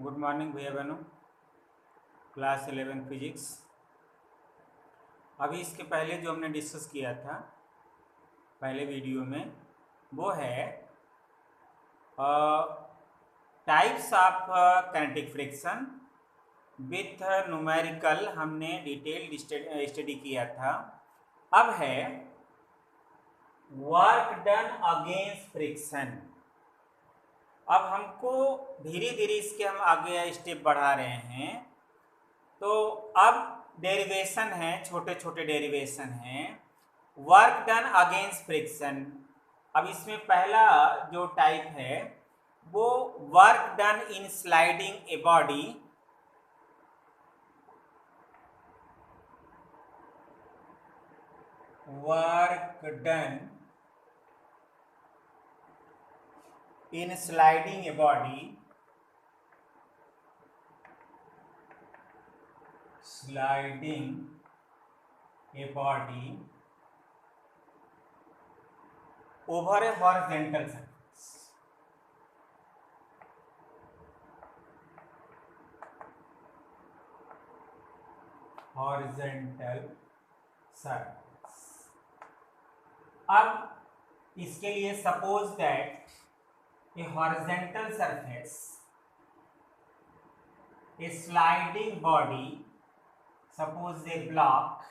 Good morning भैया बहनों। Class 11 physics. अभी इसके पहले जो हमने डिस्कस किया था पहले वीडियो में वो है types of kinetic friction with numerical. हमने डिटेल स्टडी किया था। अब है वर्क डन अगेंस्ट फ्रिक्शन। अब हमको धीरे धीरे इसके हम आगे स्टेप बढ़ा रहे हैं। तो अब डेरिवेशन है, छोटे छोटे डेरिवेशन हैं। Work done against friction. अब इसमें पहला जो टाइप है वो work done in sliding a body. Work done in sliding a body, sliding a body over a horizontal surface. Horizontal surface. अब इसके लिए suppose that A horizontal surface, a sliding body, suppose a block,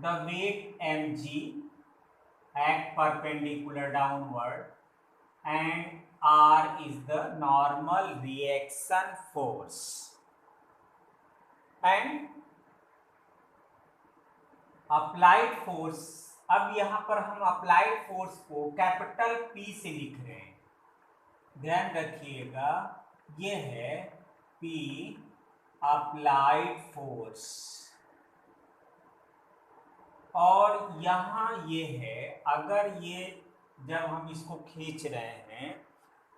the weight mg act perpendicular downward and r is the normal reaction force and applied force। अब यहां पर हम applied force को capital P से लिख रहे हैं, ध्यान रखिएगा। ये है P अप्लाइड फोर्स और यहाँ ये है, अगर ये जब हम इसको खींच रहे हैं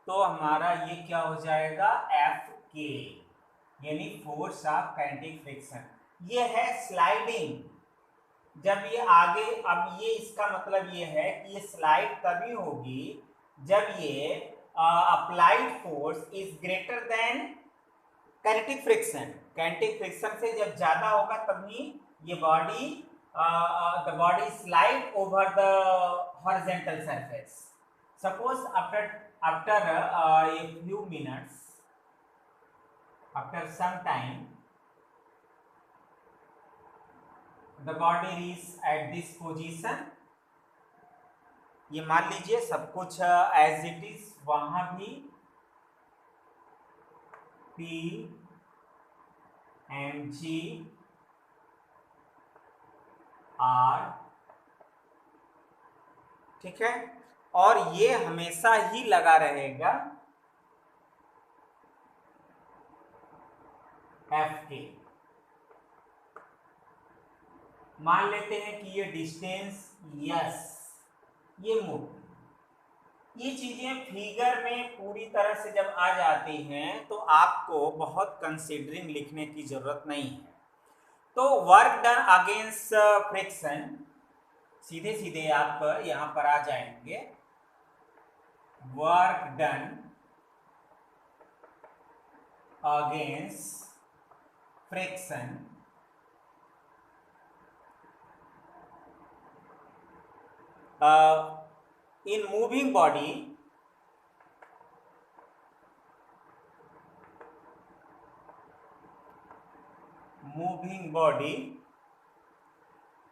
तो हमारा ये क्या हो जाएगा, Fk, यानी फोर्स ऑफ काइनेटिक फ्रिक्शन। ये है स्लाइडिंग। जब ये आगे, अब ये इसका मतलब ये है कि ये स्लाइड तभी होगी जब ये applied force is greater than kinetic friction. Kinetic friction से जब ज्यादा होगा तभी ये body the body slide over the horizontal surface. Suppose after a few minutes, after some time, the body is at this position. ये मान लीजिए सब कुछ एज इट इज, वहां भी P mg R, ठीक है, और ये हमेशा ही लगा रहेगा Fk। मान लेते हैं कि ये डिस्टेंस यस, ये मूव, ये चीजें फिगर में पूरी तरह से जब आ जाती हैं तो आपको बहुत कंसीडरिंग लिखने की जरूरत नहीं है। तो वर्क डन अगेंस्ट फ्रिक्शन, सीधे सीधे आप यहां पर आ जाएंगे। Work done against friction in moving body,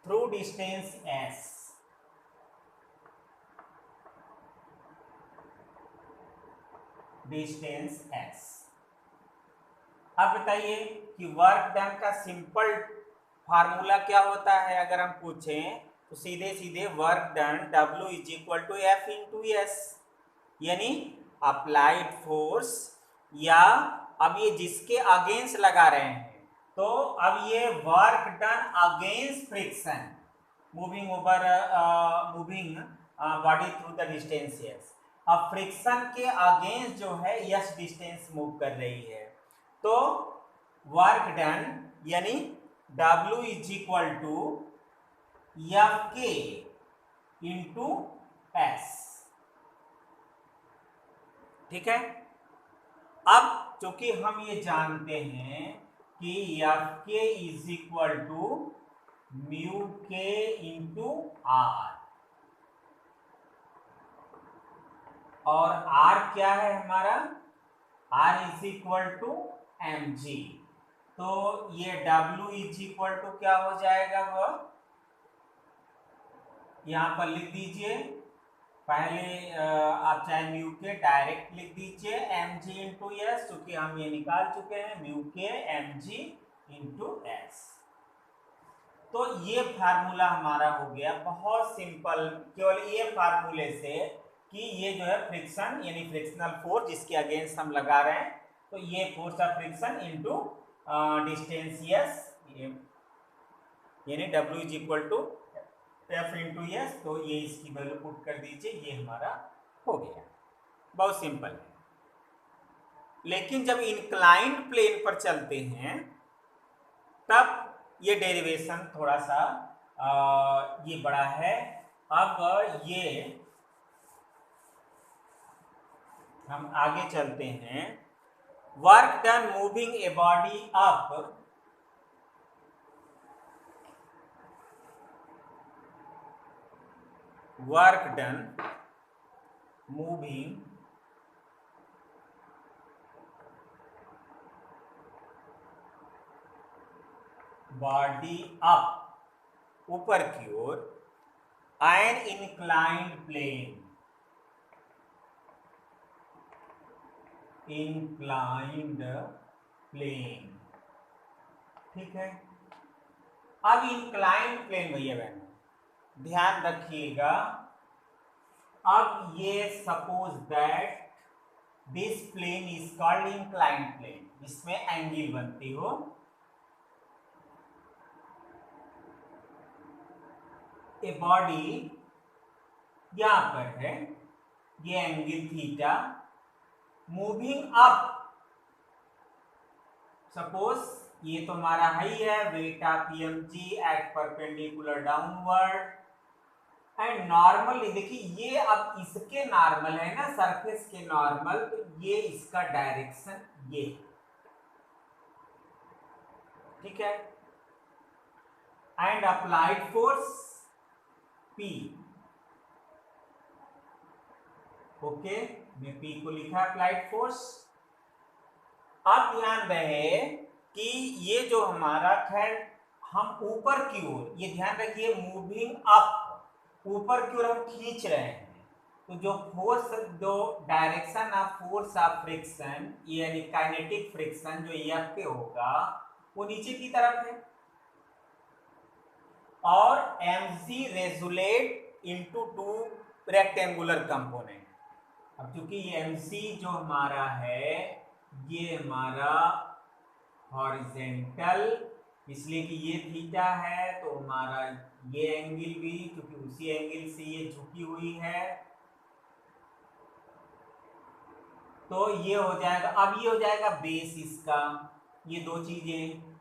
through distance s, distance s। अब बताइए कि वर्क डन का सिंपल फार्मूला क्या होता है। अगर हम पूछें तो सीधे सीधे work done W is equal to F into S, यानी अप्लाइड फोर्स, या अब ये जिसके अगेंस्ट लगा रहे हैं तो अब ये work done against friction moving over moving body through the distance S. अब फ्रिक्शन के अगेंस्ट जो है यस डिस्टेंस मूव कर रही है, तो वर्क डन यानी W is equal to Fk into S. ठीक है। अब चूंकि हम ये जानते हैं कि F K is equal to mu K into R, और आर क्या है हमारा, R is equal to M G, तो ये डब्ल्यू इज इक्वल टू क्या हो जाएगा, वह यहां पर लिख दीजिए। पहले आप चाहे म्यू के डायरेक्ट लिख दीजिए एम जी इंटू एस, क्योंकि हम ये निकाल चुके हैं म्यू के एम जी इंटू एस। तो ये फार्मूला हमारा हो गया, बहुत सिंपल, केवल ये फार्मूले से कि ये जो है फ्रिक्शन यानी फ्रिक्शनल फोर्स जिसके अगेंस्ट हम लगा रहे हैं, तो ये force of friction into distance S, यानी W is equal to F into S, तो ये इसकी वैल्यू पुट कर दीजिए, ये हमारा हो गया। बहुत सिंपल है। लेकिन जब इंक्लाइंड प्लेन पर चलते हैं तब ये डेरिवेशन थोड़ा सा ये बड़ा है। अब ये हम आगे चलते हैं। Work done moving a body up work done moving body up ऊपर की ओर an inclined plane, inclined plane, ठीक है। अब inclined plane भैया बहन ध्यान रखिएगा, अब ये suppose that this plane is called inclined plane, इसमें एंगल बनती हो, ए बॉडी यहां पर है, ये angle theta, moving up, suppose ये तो हमारा ही है weight of mg at perpendicular downward and normal, देखिए ये अब इसके नॉर्मल है ना, सरफेस के नॉर्मल, तो ये इसका डायरेक्शन ये, ठीक है। And applied force P, okay, मैं P को लिखा अप्लाइड फोर्स। अब ध्यान रहे कि ये जो हमारा, खैर हम ऊपर की ओर, ये ध्यान रखिए मूविंग अप, ऊपर की ओर हम खींच रहे हैं, तो जो फोर्स, जो direction of force of friction यानी काइनेटिक फ्रिक्शन जो एफ पे होगा वो नीचे की तरफ है, और mg resolute into two rectangular component. अब चूंकि ये mc जो हमारा है ये हमारा हॉरिजेंटल, इसलिए कि ये थीटा है, तो हमारा ये एंगल भी क्योंकि उसी एंगल से ये झुकी हुई है, तो ये हो जाएगा, अब ये हो जाएगा बेस इसका, ये दो चीजें,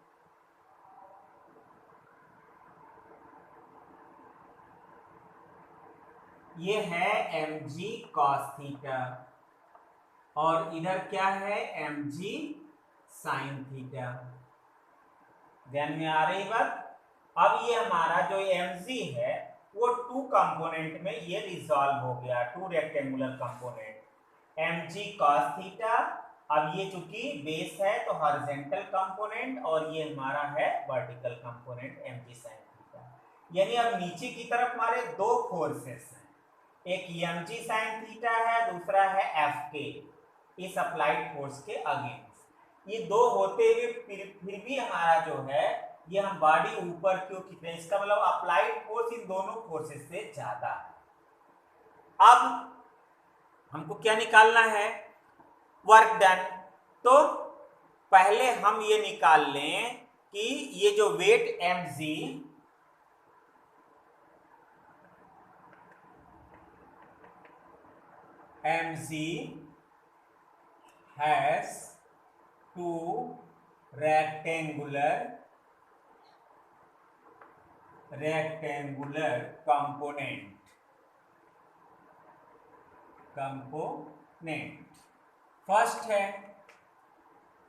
ये है mg cos थीटा और इधर क्या है mg sin थीटा। ध्यान में आ रही बात। अब ये हमारा जो mg है वो टू कंपोनेंट में ये रिजॉल्व हो गया, to rectangular component, mg cos theta, अब ये चूंकि बेस है तो हॉरिजॉन्टल कंपोनेंट, और ये हमारा है vertical component mg sin theta. यानी अब नीचे की तरफ हमारे दो फोर्सेस हैं, एक mg sin थीटा है, दूसरा है Fk, इस अप्लाइड फोर्स के अगेंस्ट। ये दो होते हुए फिर भी हमारा जो है ये हम बॉडी ऊपर क्यों खींच रहे हैं, इसका मतलब अप्लाइड फोर्स इन दोनों फोर्सेस से ज्यादा है। अब हमको क्या निकालना है, वर्क डन। तो पहले हम ये निकाल लें कि ये जो weight mg has two rectangular component, first है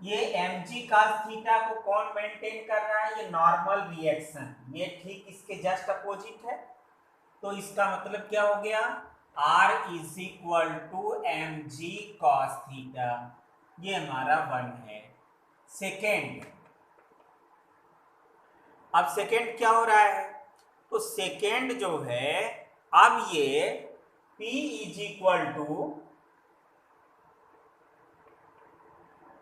ये mg cos थीटा को कौन मेंटेन कर रहा है, ये नॉर्मल रिएक्शन, ये ठीक इसके जस्ट अपोजिट है। तो इसका मतलब क्या हो गया, R is equal to M G cos theta, ये हमारा 1 है। सेकेंड, अब सेकेंड क्या हो रहा है, तो सेकेंड जो है अब ये P इज इक्वल टू,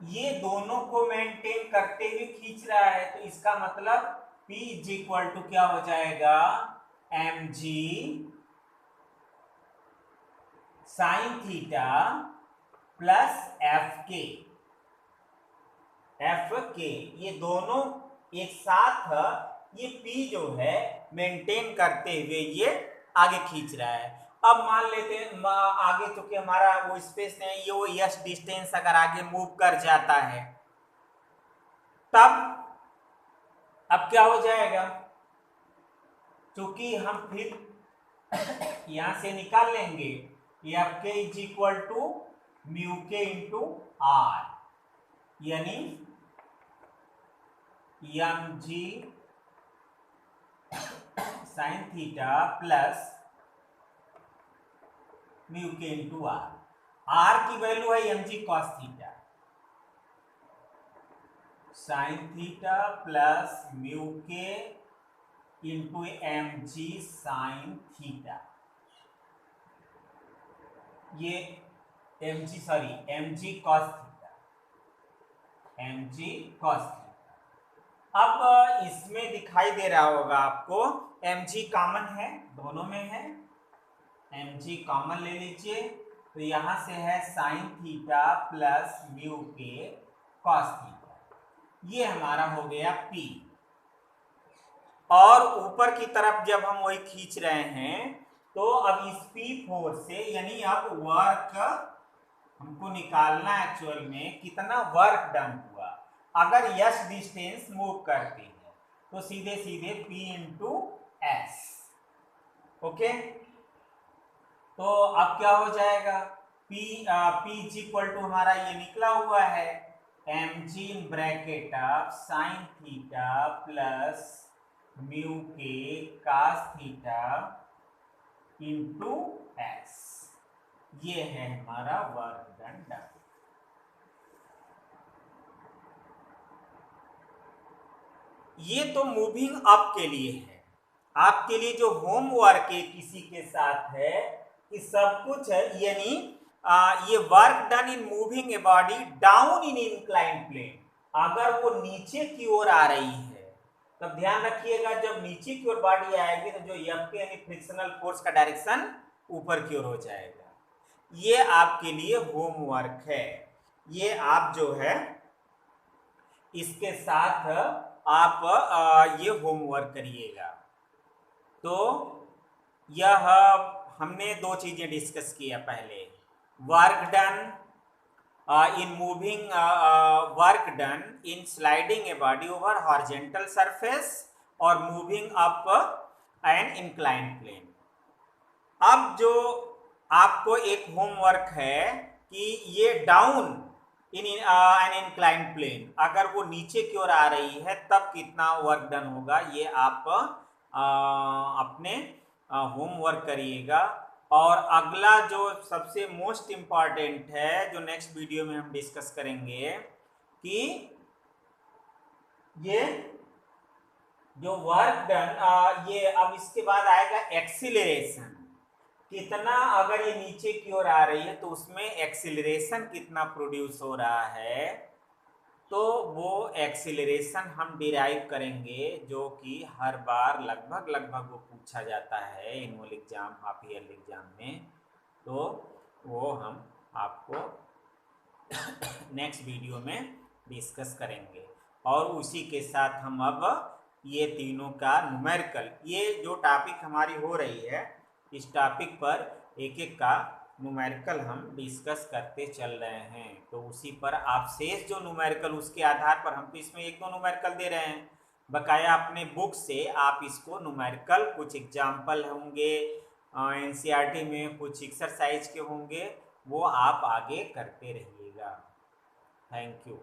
ये दोनों को मेंटेन करते हुए खींच रहा है, तो इसका मतलब P इज इक्वल टू क्या हो जाएगा, M G sine theta plus F के, ये दोनों एक साथ ये P जो है मेंटेन करते हुए ये आगे खींच रहा है। अब मान लेते हैं आगे, चूंकि हमारा वो स्पेस नहीं, ये वो यस डिस्टेंस अगर आगे मूव कर जाता है तब अब क्या हो जाएगा, क्योंकि हम फिर यहां से निकाल लेंगे F K is equal to mu K into R, यानी M G sine theta plus mu K into R की वैल्यू है M G cos theta, sine theta plus mu K into M G sine theta, ये M G cos theta, M G cos theta. अब इसमें दिखाई दे रहा होगा आपको M G common है, दोनों में है, एम जी कॉमन ले लीजिए, तो यहां से है साइन थीटा प्लस म्यू के कॉस थीटा, ये हमारा हो गया P। और ऊपर की तरफ जब हम वही खींच रहे हैं तो अब इस P4 से, यानी अब वर्क हमको निकालना एक्चुअल में कितना वर्क डन हुआ, अगर यस डिस्टेंस मूव करती है तो सीधे सीधे P इंटू एस। ओके, तो अब क्या हो जाएगा, P इज इक्वल टू हमारा ये निकला हुआ है M G in bracket of sine theta plus mu K cos theta into S, ये है हमारा वर्क डन। ये तो मूविंग अप के लिए है, आपके लिए जो होमवर्क है किसी के साथ है कि सब कुछ है, यानी ये work done in moving a body down in incline plane, अगर वो नीचे की ओर आ रही है तब ध्यान रखिएगा, जब नीचे की ओर बॉडी आएगी तो जो एफ के यानी फ्रिक्शनल फोर्स का डायरेक्शन ऊपर की ओर हो जाएगा। ये आपके लिए होमवर्क है, ये आप जो है इसके साथ आप ये होमवर्क करिएगा। तो यह हमने दो चीजें डिस्कस किया, पहले work done in moving work done in sliding a body over horizontal surface or moving up an inclined plane। अब जो आपको एक होमवर्क है कि ये down in an inclined plane, अगर वो नीचे की ओर आ रही है तब कितना वर्क डन होगा, ये आप अपने होमवर्क करिएगा। और अगला जो सबसे मोस्ट इम्पॉर्टेंट है, जो नेक्स्ट वीडियो में हम डिस्कस करेंगे, कि ये जो वर्क डन, ये अब इसके बाद आएगा एक्सीलरेशन, कितना अगर ये नीचे की ओर आ रही है तो उसमें एक्सीलरेशन कितना प्रोड्यूस हो रहा है, तो वो एक्सीलरेशन हम डिराइव करेंगे, जो कि हर बार लगभग वो पूछा जाता है annual exam, half yearly exam में, तो वो हम आपको नेक्स्ट वीडियो में डिस्कस करेंगे। और उसी के साथ हम अब ये तीनों का न्यूमेरिकल, ये जो टॉपिक हमारी हो रही है इस टॉपिक पर एक एक का न्यूमेरिकल हम डिस्कस करते चल रहे हैं, तो उसी पर आप शेष जो न्यूमेरिकल, उसके आधार पर हम तो इसमें एक दो न्यूमेरिकल दे रहे हैं, बकाया अपने बुक से आप इसको न्यूमेरिकल, कुछ एग्जाम्पल होंगे एनसीईआरटी में, कुछ एक्सरसाइज के होंगे, वो आप आगे करते रहिएगा। Thank you.